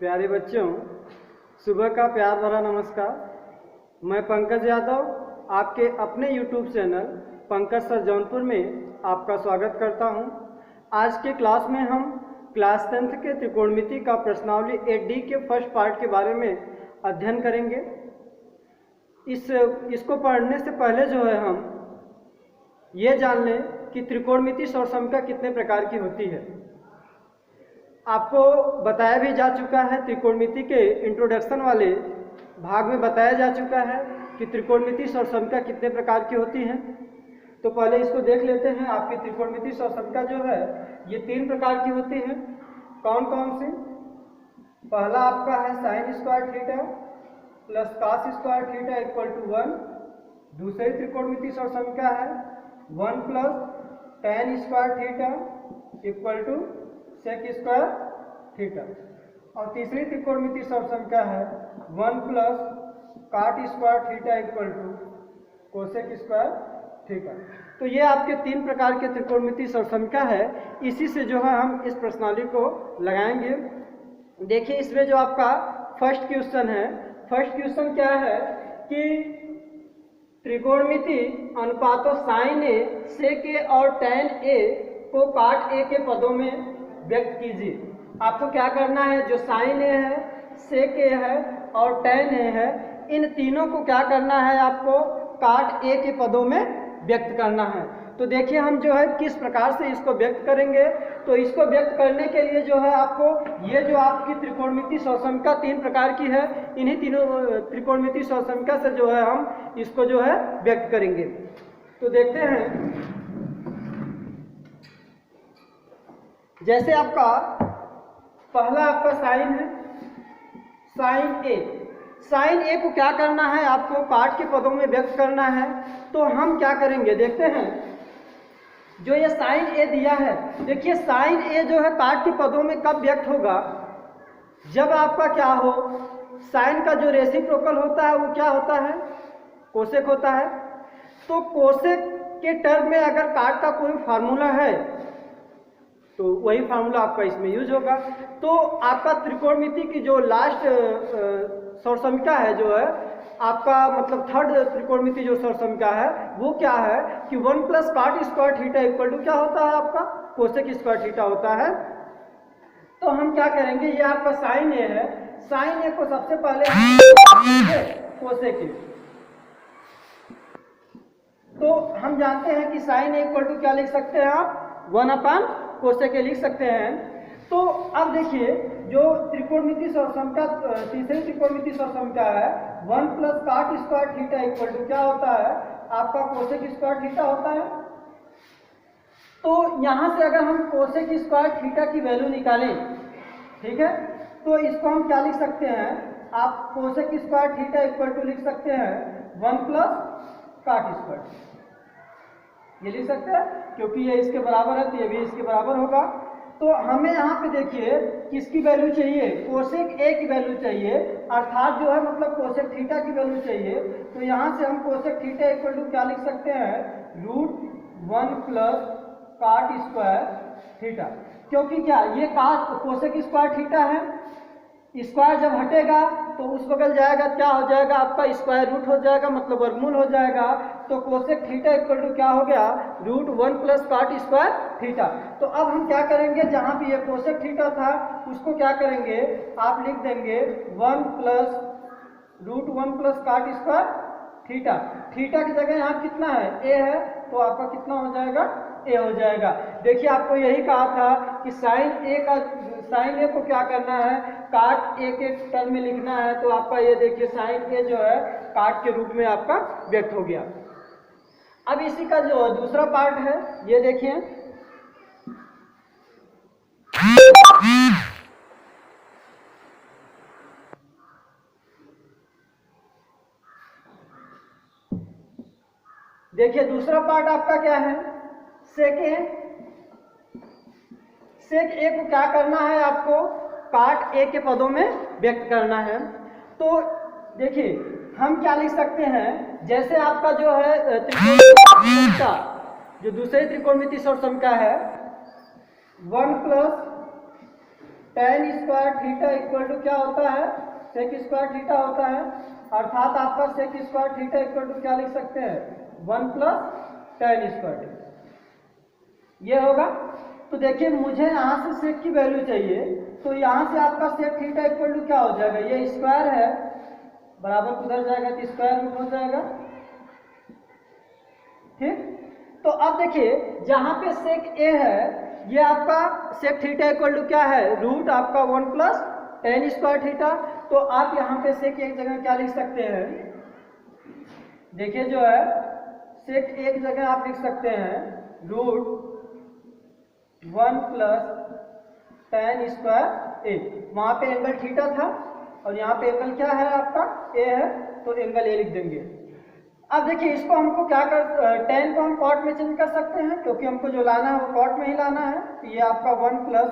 प्यारे बच्चों, सुबह का प्यार भरा नमस्कार। मैं पंकज यादव आपके अपने YouTube channel Pankaj sir Jaunpur में आपका स्वागत करता हूं। आज के क्लास में हम क्लास 10th के त्रिकोणमिति का प्रश्नावली 8D के फर्स्ट पार्ट के बारे में अध्ययन करेंगे। इसको पढ़ने से पहले जो है हम ये जान लें कि त्रिकोणमिति सौरसमीकरण कितने प्रकार की होती है। आपको बताया भी जा चुका है, त्रिकोणमिति के इंट्रोडक्शन वाले भाग में बताया जा चुका है कि त्रिकोणमिति सौरसमीकरण कितने प्रकार की होती हैं। तो पहले इसको देख लेते हैं। आपकी त्रिकोणमिति सौरसमीकरण जो है ये 3 प्रकार की होती है। कौन कौन सी? पहला आपका है sine square theta plus cos square theta equal to 1। दूसरी त्रिकोणमिति सौरसमीकरण है 1 plus tan square theta equal to sec square theta. और तीसरी त्रिकोणमिति सौरसमीकरण है 1 plus cot square theta equal to cosec square theta. तो ये आपके 3 प्रकार के त्रिकोणमिति सौरसमीकरण है। इसी से जो है हम इस प्रश्नावली को लगाएंगे। देखिए, इसमें जो आपका फर्स्ट क्वेश्चन है, फर्स्ट क्वेश्चन क्या है कि त्रिकोणमिति अनुपातों साइन ए, सेक ए और टैन ए को काट ए के पदों में व्यक्त कीजिए। आपको क्या करना है, जो साइन ए है, सेक ए है और टैन ए है, इन तीनों को क्या करना है, आपको काट ए के पदों में व्यक्त करना है। तो देखिए हम जो है किस प्रकार से इसको व्यक्त करेंगे। तो इसको व्यक्त करने के लिए जो है आपको ये जो आपकी त्रिकोणमिति सौरसमीकरण 3 प्रकार की है, इन्हीं तीनों त्रिकोणमिति सौरसमीकरण से जो है हम इसको जो है व्यक्त करेंगे। तो देखते हैं, जैसे आपका पहला आपका साइन है, साइन ए। साइन ए को क्या करना है, आपको काट के पदों में व्यक्त करना है। तो हम क्या करेंगे, देखते हैं। जो ये साइन ए दिया है, देखिए साइन ए जो है काट के पदों में कब व्यक्त होगा, जब आपका क्या हो, साइन का जो रेसिप्रोकल होता है वो क्या होता है, कोसेक होता है। तो कोसेक के टर्म में अगर काट का कोई फार्मूला है तो वही फार्मूला आपका इसमें यूज होगा। तो आपका त्रिकोणमिति की जो लास्ट सौरसमीकरण है, जो है आपका मतलब थर्ड त्रिकोणमिति जो सौरसमीकरण है वो क्या है कि 1 plus cot square theta equal to क्या होता है, आपका कोसेक स्क्वायर थीटा होता है। तो हम क्या करेंगे, ये आपका साइन ए है, साइन ए को सबसे पहले कोसेक ए। तो हम जानते हैं कि साइन ए इक्वल टू क्या लिख सकते हैं आप, 1 कोसेक ए लिख सकते हैं। तो अब देखिए जो त्रिकोणमिति सौरसमीकरण तीसरी त्रिकोणमिति सौरसमीकरण है 1 plus cot square theta equal to क्या होता है, आपका कोसेक स्क्वायर थीटा होता है। तो यहां से अगर हम कोसेक स्क्वायर थीटा की वैल्यू निकालें, ठीक है, तो इसको हम क्या लिख सकते हैं, आप cosec square theta equal to लिख सकते हैं 1 प्लस कॉट स्क्वायर, ये लिख सकते हैं क्योंकि ये इसके बराबर है तो ये भी इसके बराबर होगा। तो हमें यहाँ पे देखिए किसकी वैल्यू चाहिए, कोसेक ए की वैल्यू चाहिए, अर्थात जो है मतलब कोसेक थीटा की वैल्यू चाहिए। तो यहाँ से हम कोसेक थीटा इक्वल टू क्या लिख सकते हैं, √1 प्लस कॉट स्क्वायर थीटा। क्योंकि क्या ये कोसेक स्क्वायर थीटा है, स्क्वायर जब हटेगा तो उस बगल जाएगा, क्या हो जाएगा, आपका स्क्वायर रूट हो जाएगा, मतलब वर्गमूल हो जाएगा। तो कोसेक थीटा इक्वल टू क्या हो गया, √1 प्लस कॉट स्क्वायर थीटा। तो अब हम क्या करेंगे, जहां भी ये कोसेक थीटा था उसको क्या करेंगे, आप लिख देंगे 1 plus √1 plus cot square theta. Theta की जगह यहाँ कितना है, ए है, तो आपका कितना हो जाएगा, ए हो जाएगा। देखिए आपको यही कहा था कि साइन ए को क्या करना है, काट ए के टर्म में लिखना है। तो आपका ये देखिए साइन ए जो है काट के रूप में आपका व्यक्त हो गया। अब इसी का जो दूसरा पार्ट है ये देखिए, देखिए दूसरा पार्ट आपका क्या है, सेक ए। सेक ए को क्या करना है, आपको काट ए के पदों में व्यक्त करना है। तो देखिए हम क्या लिख सकते हैं, जैसे आपका जो है त्रिकोणमिति का जो दूसरे त्रिकोणमिति सौरसमीकरण है 1 plus tan square theta equal to क्या होता है, सेक स्क्वायर थीटा होता है। अर्थात आपका sec square theta equal to क्या लिख सकते हैं, 1 प्लस टेन स्क्वायर थीटा, ये होगा। तो देखिए मुझे यहाँ से सेक की वैल्यू चाहिए, तो यहाँ से आपका सेक थीटा इक्वल टू क्या हो जाएगा, ये स्क्वायर है बराबर उधर जाएगा तो स्क्वायर रूट हो जाएगा, ठीक। तो अब देखिए जहां पे सेक ए है, ये आपका सेक थीटा इक्वल टू क्या है, रूट आपका 1 प्लस टेन स्क्वायर थीटा। तो आप यहाँ पे सेक एक जगह क्या लिख सकते हैं, देखिए जो है सेक एक जगह आप लिख सकते हैं रूट 1 प्लस टेन स्क्वायर ए, वहां पे एंगल थीटा था और यहाँ पे एंगल क्या है आपका ए है, तो एंगल ए लिख देंगे। अब देखिए इसको हमको क्या कर, टेन को हम कॉट में चेंज कर सकते हैं क्योंकि हमको जो लाना है वो कॉट में ही लाना है। तो ये आपका 1 प्लस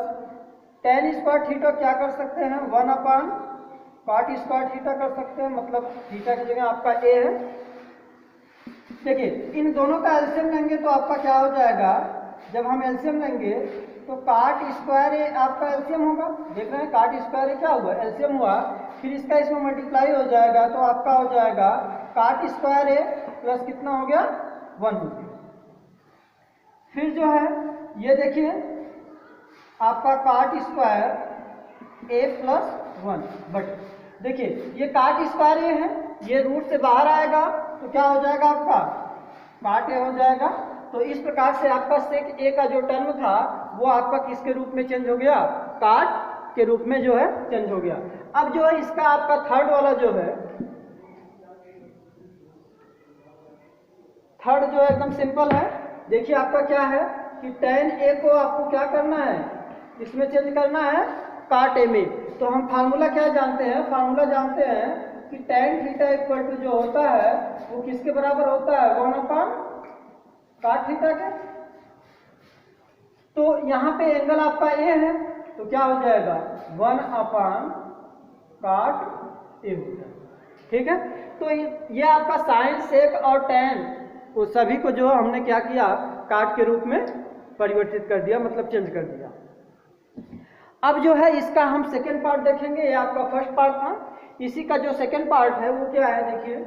टेन स्क्वायर थीटा क्या कर सकते हैं, 1 अपान कॉट स्क्वायर थीटा कर सकते हैं, मतलब थीटा की जगह आपका ए है। देखिए इन दोनों का एलसीएम लेंगे तो आपका क्या हो जाएगा, जब हम एलसीएम लेंगे तो काट स्क्वायर ए आपका एलसीएम होगा, देख रहे हैं काट स्क्वायर ए क्या हुआ, एलसीएम हुआ, फिर इसका इसमें मल्टीप्लाई हो जाएगा तो आपका हो जाएगा काट स्क्वायर ए प्लस कितना हो गया 1 हो गया। फिर जो है ये देखिए आपका काट स्क्वायर ए प्लस 1 बट देखिए ये काट स्क्वायर ए है, ये रूट से बाहर आएगा तो क्या हो जाएगा आपका काट ए हो जाएगा। तो इस प्रकार से आपका सेक ए का जो टर्म था वो आपका किसके रूप में चेंज हो गया, काट के रूप में जो है चेंज हो गया। अब जो है इसका आपका थर्ड वाला जो है, थर्ड जो है एकदम सिंपल है। देखिए आपका क्या है कि टेन ए को आपको क्या करना है, इसमें चेंज करना है काट ए में। तो हम फार्मूला क्या जानते हैं, फार्मूला जानते हैं कि टेन थीटा इक्वल टू जो होता है वो किसके बराबर होता है, 1 अपान काट थीटा के। तो यहाँ पे एंगल आपका ए है तो क्या हो जाएगा 1 अपान काट ए हो जाएगा, ठीक है। तो ये आपका साइन सेक और टेन वो सभी को जो हमने क्या किया काट के रूप में परिवर्तित कर दिया, मतलब चेंज कर दिया। अब जो है इसका हम सेकेंड पार्ट देखेंगे, ये आपका फर्स्ट पार्ट था, इसी का जो सेकेंड पार्ट है वो क्या है देखिए।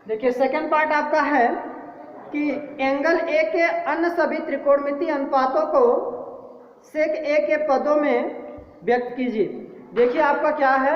देखिए सेकेंड पार्ट आपका है कि एंगल ए के अन्य सभी त्रिकोणमितीय अनुपातों को सेक ए के पदों में व्यक्त कीजिए। देखिए आपका क्या है,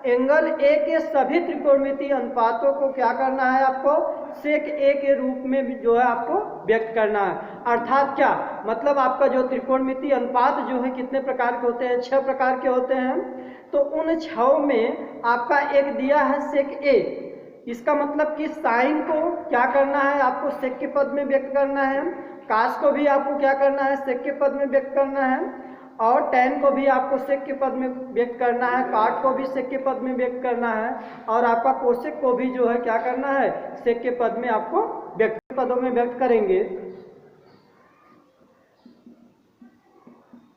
एंगल ए के सभी त्रिकोणमितीय अनुपातों को क्या करना है आपको, सेक ए के रूप में जो है आपको व्यक्त करना है। अर्थात क्या मतलब, आपका जो त्रिकोणमितीय अनुपात जो है कितने प्रकार के होते हैं, 6 प्रकार के होते हैं। तो उन 6 में आपका एक दिया है सेक ए, इसका मतलब कि साइन को क्या करना है आपको सेक के पद में व्यक्त करना है, कास को भी आपको क्या करना है सेक के पद में व्यक्त करना है, और टेन को भी आपको सेक के पद में व्यक्त करना है, काट को भी सेक के पद में व्यक्त करना है, और आपका कोसेक को भी जो है क्या करना है सेक के पद में आपको व्यक्त पदों में व्यक्त करेंगे।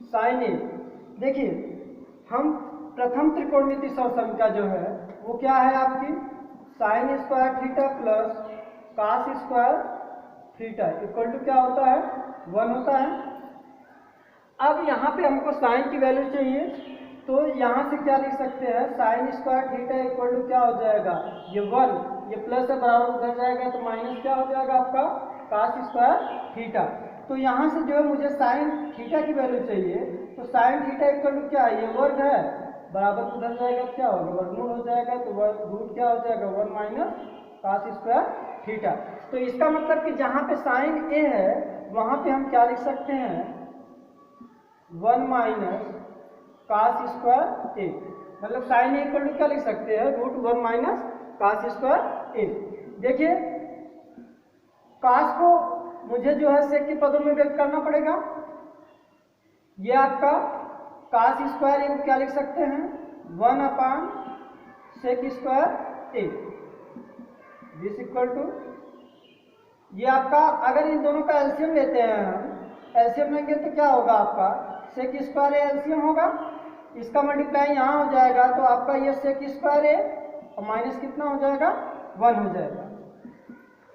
साइन ए, देखिए हम प्रथम त्रिकोणमितीय सौसंख्या जो है वो क्या है आपकी sine square theta plus cos square theta equal to क्या होता है 1 होता है। अब यहाँ पे हमको साइन की वैल्यू चाहिए, तो यहाँ से क्या लिख सकते हैं, sine square theta equal to क्या हो जाएगा, ये 1, ये प्लस है बराबर उधर जाएगा तो माइनस क्या हो जाएगा आपका कास स्क्वायर थीटा। तो यहाँ से जो है मुझे साइन थीटा की वैल्यू चाहिए, तो साइन थीटा इक्वल टू क्या है, ये वर्ग है बराबर उधर जाएगा क्या होगा वर्गमूल हो जाएगा, तो रूट क्या हो जाएगा 1 माइनस कास स्क्वायर थीटा। तो इसका मतलब कि जहाँ पे साइन ए है वहाँ पे हम क्या लिख सकते हैं 1 माइनस कास स्क्वायर ए, मतलब साइन ए इक्वल टू क्या लिख सकते हैं रूट 1 माइनस कास स्क्वायर ए। देखिए कास को मुझे जो है सेक के पदों में व्यक्त करना पड़ेगा, ये आपका कास स्क्वायर ए को क्या लिख सकते हैं 1 upon sec square a, this equal to ये आपका, अगर इन दोनों का एलसीएम लेते हैं हम, एलसीएम लेंगे तो क्या होगा आपका सेक स्क्वायर ए एलसीएम होगा, इसका मल्टीप्लाई यहाँ हो जाएगा तो आपका ये सेक स्क्वायर ए और माइनस कितना हो जाएगा 1 हो जाएगा।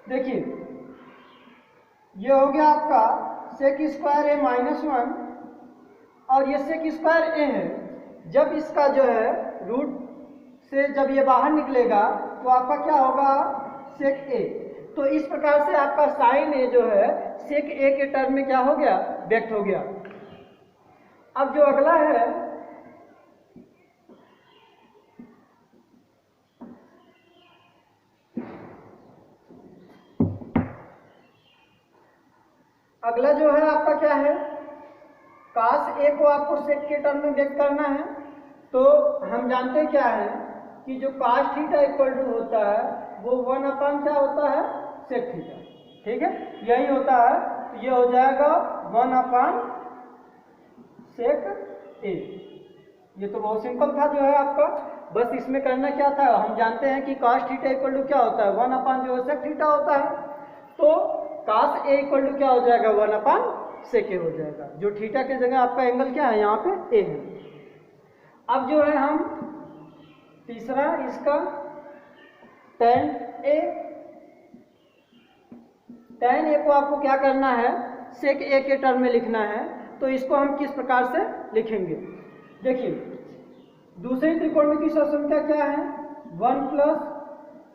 देखिए ये हो गया आपका सेक स्क्वायर ए -1 और ये सेक स्क्वायर ए है। जब इसका जो है रूट से जब ये बाहर निकलेगा तो आपका क्या होगा सेक ए। तो इस प्रकार से आपका साइन ए जो है सेक ए के टर्म में क्या हो गया व्यक्त हो गया। अब जो अगला है अगला जो है आपका क्या है कास ए को आपको सेक के टर्म में व्यक्त करना है। तो हम जानते हैं क्या है कि जो कास थीटा इक्वल टू होता है वो 1 अपान क्या होता है सेक थीटा, ठीक है यही होता है। तो ये हो जाएगा 1 अपान सेक ए। ये तो बहुत सिंपल था जो है आपका, बस इसमें करना क्या था, हम जानते हैं कि कास थीटा इक्वल टू क्या होता है 1 अपान जो है सेक थीटा होता है। तो कास ए इक्वल टू क्या हो जाएगा 1 अपान सेक ए हो जाएगा, जो थीटा की जगह आपका एंगल क्या है यहाँ पे ए है। अब जो है हम तीसरा इसका tan ए को आपको क्या करना है सेक ए के टर्म में लिखना है। तो इसको हम किस प्रकार से लिखेंगे, देखिए दूसरी त्रिकोणमितीय संख्या क्या है 1 plus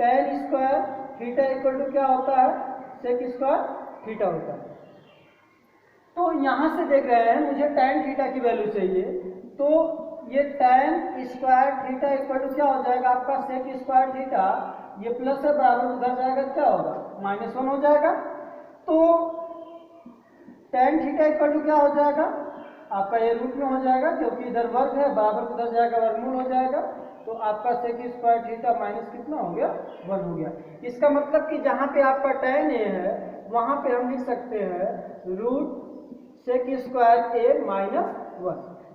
tan square theta equal to क्या होता है सेक स्क्वायर थीटा होता है। तो यहाँ से देख रहे हैं मुझे tan थीटा की वैल्यू चाहिए, तो ये tan square theta equal to क्या हो जाएगा आपका सेक स्क्वायर थीटा, ये प्लस है बराबर उधर जाएगा क्या होगा -1 हो जाएगा। तो tan थीटा इक्वल टू क्या हो जाएगा आपका ये रूट में हो जाएगा क्योंकि इधर वर्ग है बराबर उधर जाएगा वर्गमूल हो जाएगा। तो आपका सेक स्क्वायर थीटा माइनस कितना हो गया 1 हो गया। इसका मतलब कि जहाँ पे आपका tan ए है वहाँ पे हम लिख सकते हैं रूट सेक स्क्वायर ए -1।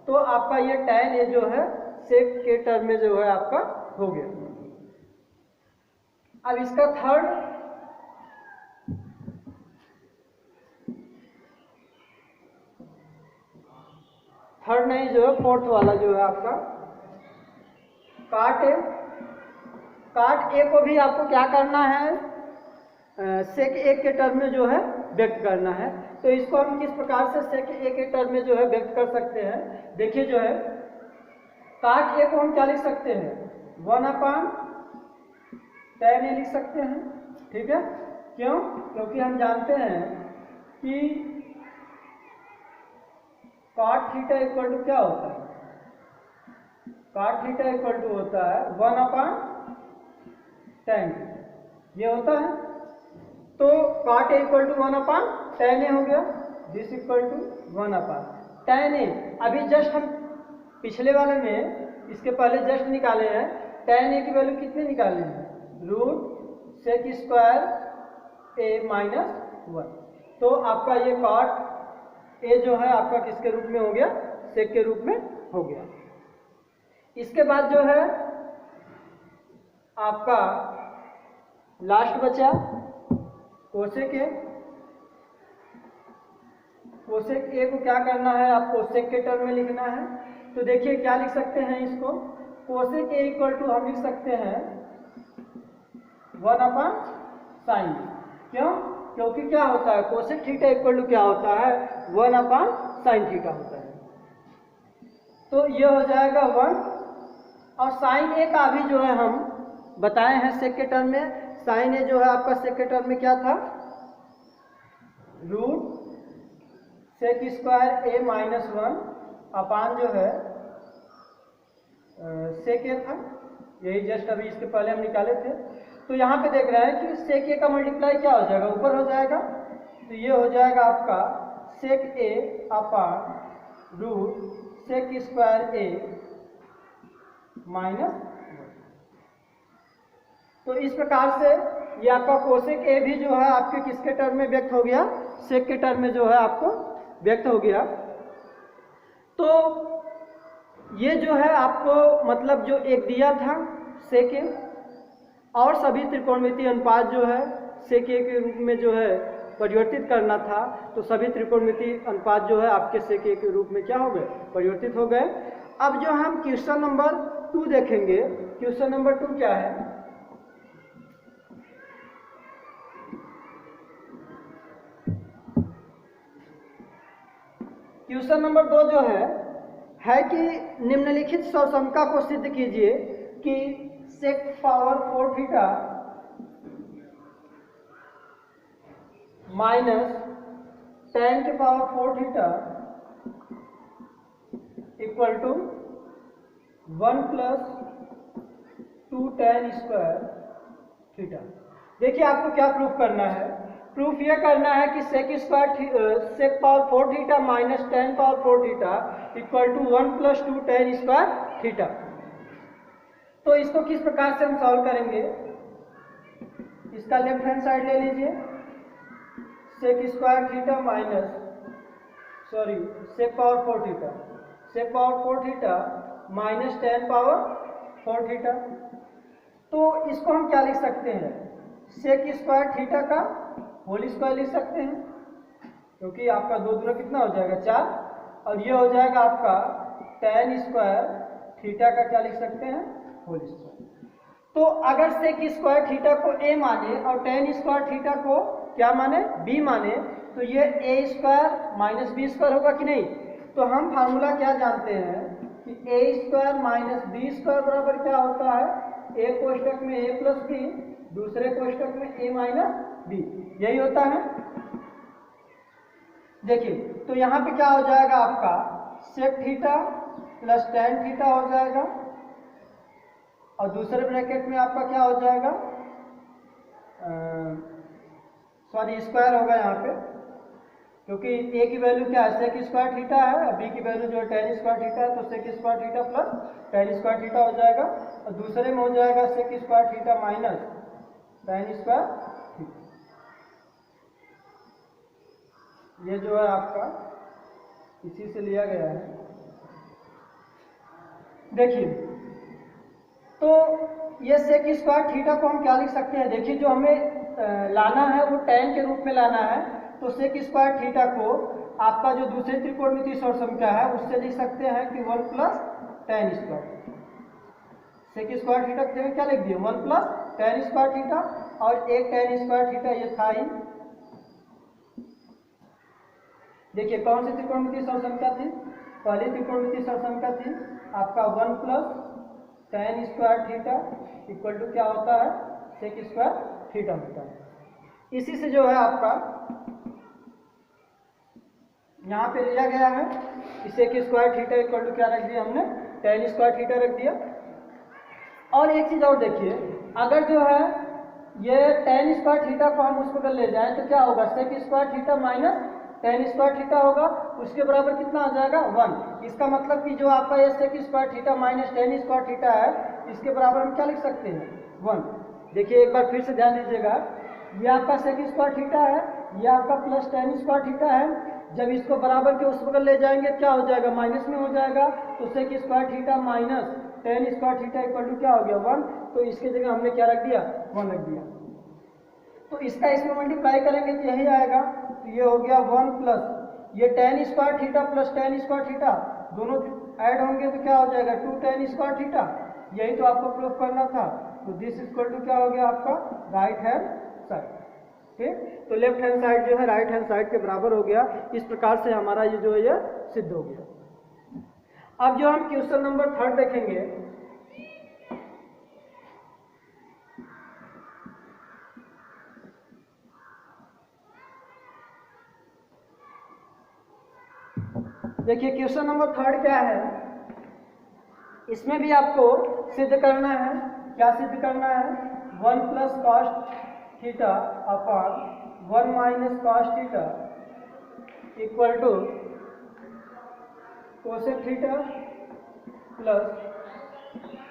तो आपका ये tan ए जो है सेक के टर्म में जो है आपका हो गया। अब इसका थर्ड नहीं जो है फोर्थ वाला जो है आपका काट ए को भी आपको क्या करना है सेक ए के टर्म में जो है व्यक्त करना है। तो इसको हम किस प्रकार से सेक ए के टर्म में जो है व्यक्त कर सकते हैं, देखिए जो है काट ए को हम क्या लिख सकते हैं 1 अपान tan ए लिख सकते हैं, ठीक है क्यों, क्योंकि हम जानते हैं कि काट थीटा इक्वल टू क्या होता है काट थीटा इक्वल टू होता है 1 अपान tan ये होता है। तो cot A equal to 1 upon tan A हो गया, this equal to 1 upon tan A. अभी जस्ट हम पिछले वाले में इसके पहले जस्ट निकाले हैं tan ए की वैल्यू कितने निकाले हैं रूट सेक स्क्वायर ए -1। तो आपका ये काट ए जो है आपका किसके रूप में हो गया सेक के रूप में हो गया। इसके बाद जो है आपका लास्ट बचा कोसेक ए। कोसेक ए को क्या करना है आपको सेक के टर्म में लिखना है। तो देखिए क्या लिख सकते हैं इसको कोसेक ए इक्वल टू हम लिख सकते हैं 1 अपान साइन। क्यों, क्योंकि क्या होता है कोसेक थीटा इक्वल टू क्या होता है 1 अपान साइन थीटा होता है। तो ये हो जाएगा 1 और साइन ए का भी जो है हम बताए हैं सेक के टर्म में। साइन ए जो है आपका सेक के टर्म में क्या था रूट सेक स्क्वायर ए -1 अपान जो है सेक ए था, यही जस्ट अभी इसके पहले हम निकाले थे। तो यहाँ पे देख रहे हैं कि सेक ए का मल्टीप्लाई क्या हो जाएगा ऊपर हो जाएगा। तो ये हो जाएगा आपका सेक ए अपान रूट सेक स्क्वायर ए -1। तो इस प्रकार से ये आपका कोसेक ए भी जो है आपके किसके टर्म में व्यक्त हो गया सेक के टर्म में जो है आपको व्यक्त हो गया। तो ये जो है आपको मतलब जो एक दिया था सेक ए और सभी त्रिकोणमितीय अनुपात जो है सेक ए के रूप में जो है परिवर्तित करना था, तो सभी त्रिकोणमितीय अनुपात जो है आपके सेक ए के रूप में क्या हो गए, परिवर्तित हो गए। अब जो हम क्वेश्चन नंबर 2 देखेंगे, क्वेश्चन नंबर 2 क्या है, क्वेश्चन नंबर 2 जो है कि निम्नलिखित सौसमका को सिद्ध कीजिए कि sec power 4 theta minus tan के power 4 theta equal to 1 plus 2 tan square theta. देखिए आपको क्या प्रूफ करना है, प्रूफ यह करना है कि sec power 4 theta minus tan power 4 theta equal to 1 plus 2 tan square theta. तो इसको किस प्रकार से हम सॉल्व करेंगे, इसका लेफ्ट हैंड साइड ले लीजिए, sec square theta sec power 4 theta, sec power 4 theta minus tan power 4 theta. तो इसको हम क्या लिख सकते हैं, सेक स्क्वायर थीटा का होल स्क्वायर लिख सकते हैं, क्योंकि आपका 2 दूना कितना हो जाएगा 4, और ये हो जाएगा आपका tan स्क्वायर थीटा का क्या लिख सकते हैं, होल स्क्वायर। तो अगर सेक स्क्वायर थीटा को a माने और tan स्क्वायर थीटा को क्या माने, b माने, तो ये a square minus b square होगा कि नहीं। तो हम फार्मूला क्या जानते हैं कि a square minus b square बराबर क्या होता है, एक कोष्टक में a प्लस b, दूसरे कोष्टक में a माइनस b, यही होता है। देखिए तो यहाँ पे क्या हो जाएगा आपका sec theta plus tan theta हो जाएगा, और दूसरे ब्रैकेट में आपका क्या हो जाएगा, स्क्वायर होगा यहाँ पे, क्योंकि a की वैल्यू क्या है, सेक स्क्वायर थीटा है, और b की वैल्यू जो है tan स्क्वायर थीटा है, तो sec square theta plus tan square theta हो जाएगा, और दूसरे में हो जाएगा sec square theta minus tan square theta. ये जो है आपका इसी से लिया गया है। देखिए तो ये सेक स्क्वायर थीटा को हम क्या लिख सकते हैं, देखिए जो हमें लाना है वो tan के रूप में लाना है, तो सेक स्क्वायर थीटा को आपका जो दूसरे त्रिकोणमितीय सौरसंख्या है उससे लिख सकते हैं कि 1 plus tan square. Sec square theta की जगह क्या लिख दिए, 1 प्लस tan स्क्वायर थीटा, और एक tan स्क्वायर थीटा ये था ही। देखिए कौन सी त्रिकोणमितीय सौरसंख्या थी, पहली त्रिकोणमितीय सौरसंख्या थी आपका 1 plus tan square theta equal to क्या होता है, सेक स्क्वायर थीटा होता है। इसी से जो है आपका यहाँ पे लिया गया है, sec square theta equal to क्या रख दिया हमने, tan स्क्वायर थीटा रख दिया। और एक चीज और देखिए, अगर जो है ये tan स्क्वायर थीटा को हम उस पर ले जाएं तो क्या होगा, sec square theta minus tan square theta होगा, उसके बराबर कितना आ जाएगा 1। इसका मतलब कि जो आपका ये sec square theta minus tan square theta है, इसके बराबर हम क्या लिख सकते हैं 1। देखिए एक बार फिर से ध्यान दीजिएगा, ये आपका सेक स्क्वायर थीटा है, ये आपका प्लस tan स्क्वायर थीटा है, जब इसको बराबर के उस बगल ले जाएंगे क्या हो जाएगा, माइनस में हो जाएगा, तो sec square theta minus tan square theta equal to क्या हो गया 1, तो इसके जगह हमने क्या रख दिया 1 रख दिया। तो इसका इसमें मल्टीप्लाई करेंगे तो यही आएगा, तो ये हो गया 1 प्लस ये tan square theta plus tan square theta दोनों ऐड होंगे तो क्या हो जाएगा 2 tan स्क्वायर थीटा, यही तो आपको प्रूफ करना था। तो दिस इक्वल टू क्या हो गया आपका राइट हैंड साइड, ठीक। तो लेफ्ट हैंड साइड जो है राइट हैंड साइड के बराबर हो गया। इस प्रकार से हमारा ये जो है ये सिद्ध हो गया। अब जो हम क्वेश्चन नंबर 3 देखेंगे, देखिए क्वेश्चन नंबर 3 क्या है, इसमें भी आपको सिद्ध करना है। क्या सिद्ध करना है, 1 plus cos theta upon 1 minus cos theta equal to cosec theta plus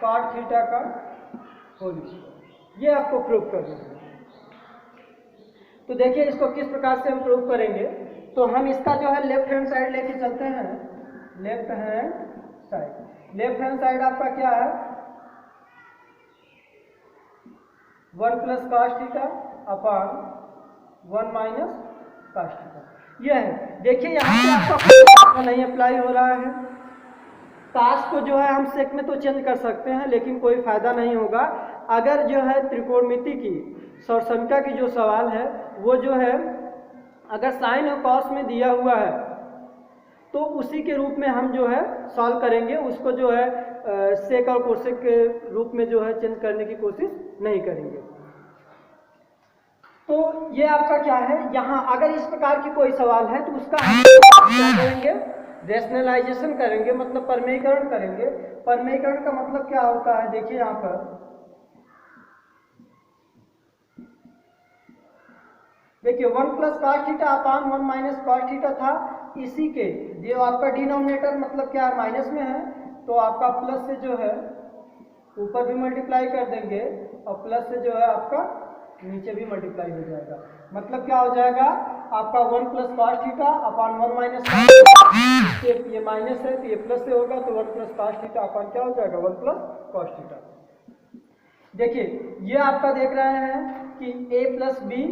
cot theta का होल स्क्वायर, ये आपको प्रूव करना है। तो देखिए इसको किस प्रकार से हम प्रूव करेंगे, तो हम इसका जो है लेफ्ट हैंड साइड लेके चलते हैं। Left hand side, left hand side आपका क्या है 1 plus cos theta upon 1 minus cos theta. यह है, देखिए यहाँ पे आपका नहीं अप्लाई हो रहा है। काश को जो है हम सेक में तो चेंज कर सकते हैं, लेकिन कोई फायदा नहीं होगा। अगर जो है त्रिकोणमिति की सर्वसंख्या की जो सवाल है वो जो है अगर साइन और कॉस में दिया हुआ है तो उसी के रूप में हम जो है सॉल्व करेंगे, उसको जो है सेक और कोसेक के रूप में जो है चेंज करने की कोशिश नहीं करेंगे। तो ये आपका क्या है, यहाँ अगर इस प्रकार की कोई सवाल है तो उसका हम क्या करेंगे, रेशनलाइजेशन करेंगे, मतलब परमेयीकरण करेंगे। परमेयीकरण का मतलब क्या होता है, देखिए यहाँ पर देखिए 1 plus cos theta upon 1 minus cos theta था। इसी के जो आपका डिनोमिनेटर मतलब क्या है, माइनस में है, तो आपका प्लस से जो है ऊपर भी मल्टीप्लाई कर देंगे और प्लस से जो है आपका नीचे भी मल्टीप्लाई हो जाएगा। मतलब क्या हो जाएगा आपका 1 plus cos theta upon 1 minus cos, ये माइनस है तो ये प्लस से होगा, तो 1 प्लस कॉस थीटा अपान क्या हो जाएगा 1 प्लस कॉस थीटा। देखिए ये आपका देख रहे हैं कि a प्लस बी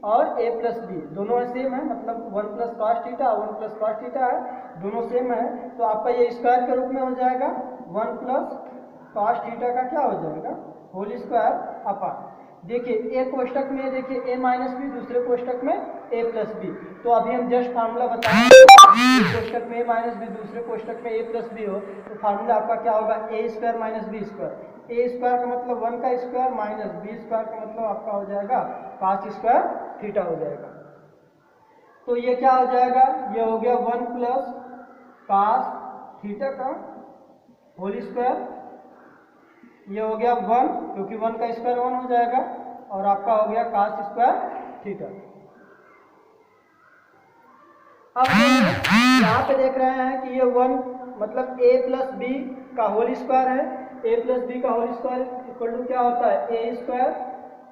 और a प्लस बी दोनों सेम है, मतलब 1 plus cos theta 1 plus cos theta है, दोनों सेम है, तो आपका ये स्क्वायर के रूप में हो जाएगा 1 प्लस कॉस थीटा का क्या हो जाएगा होल स्क्वायर अपान। देखिए एक कोष्टक में देखिए a माइनस बी, दूसरे कोष्टक में a प्लस बी, तो अभी हम जस्ट फार्मूला बताएं, एक कोष्टक में a माइनस बी, दूसरे कोष्टक में a प्लस बी हो तो फार्मूला आपका क्या होगा a square minus B square. a square का मतलब 1 का स्क्वायर माइनस b स्क्वायर का मतलब आपका हो जाएगा cos स्क्वायर थीटा हो जाएगा। तो ये क्या हो जाएगा, ये हो गया 1 प्लस cos थीटा का होल स्क्वायर, ये हो गया 1 क्योंकि 1 का स्क्वायर 1 हो जाएगा, और आपका हो गया cos स्क्वायर थीटा। अब यहाँ पे देख रहे हैं कि ये 1 मतलब a प्लस बी का होल स्क्वायर है, a प्लस बी का होल स्क्वायर इक्वल टू क्या होता है a square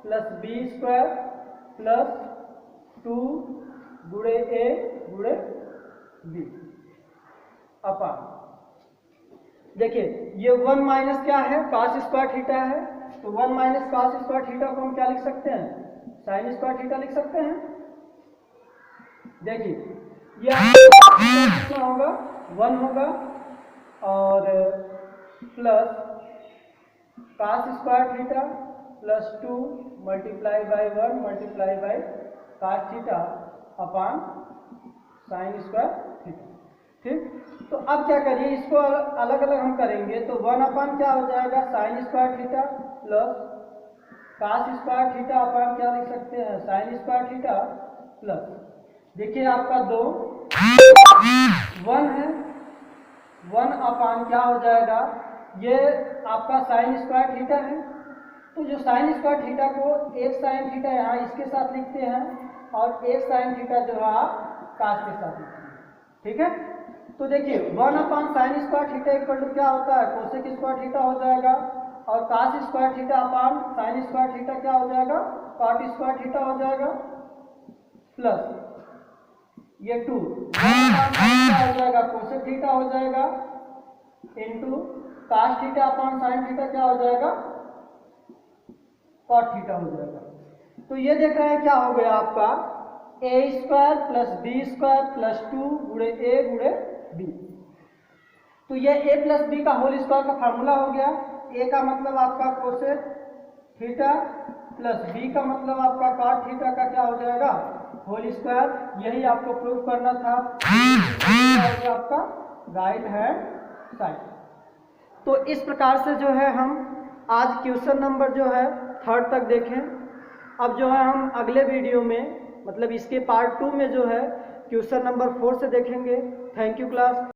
plus B square plus 2 गुणे a गुणे b अपान। देखिए ये 1 माइनस क्या है cos स्क्वायर थीटा है, तो 1 माइनस cos स्क्वायर थीटा को हम क्या लिख सकते हैं sin स्क्वायर थीटा लिख सकते हैं। देखिए ये कितना होगा 1 होगा और plus cos square theta plus 2 multiply by 1 multiply by cos theta upon sin square theta. ठीक, तो अब क्या करिए इसको अलग अलग हम करेंगे, तो 1 अपान क्या हो जाएगा sin square theta plus cos square theta upon क्या लिख सकते हैं sin स्क्वायर थीटा प्लस, देखिए आपका 2 1 है, 1 अपान क्या हो जाएगा, ये आपका sin स्क्वायर थीटा है, तो जो sin स्क्वायर थीटा को एक sin थीटा यहाँ इसके साथ लिखते हैं और एक sin थीटा जो है आप cos के साथ लिखते हैं। ठीक है, तो देखिए 1 upon sin square theta equal to क्या होता है कोसेक स्क्वायर थीटा हो जाएगा, और cos square theta upon sin square theta क्या हो जाएगा cot स्क्वायर थीटा हो जाएगा, प्लस ये 2 क्या हो जाएगा कोसेक थीटा हो जाएगा into cos theta upon sin theta क्या हो जाएगा cot थीटा हो जाएगा। तो ये देख रहे हैं क्या हो गया आपका a square plus B square plus 2 गुणे a गुणे b, तो ये a प्लस बी का होल स्क्वायर का फार्मूला हो गया। a का मतलब आपका कोसेक थीटा प्लस b का मतलब आपका cot थीटा का क्या हो जाएगा होल स्क्वायर, यही आपको प्रूफ करना था आपका राइट हैंड साइड। तो इस प्रकार से जो है हम आज क्वेश्चन नंबर जो है 3rd तक देखें। अब जो है हम अगले वीडियो में मतलब इसके पार्ट 2 में जो है क्वेश्चन नंबर 4 से देखेंगे। Thank you class.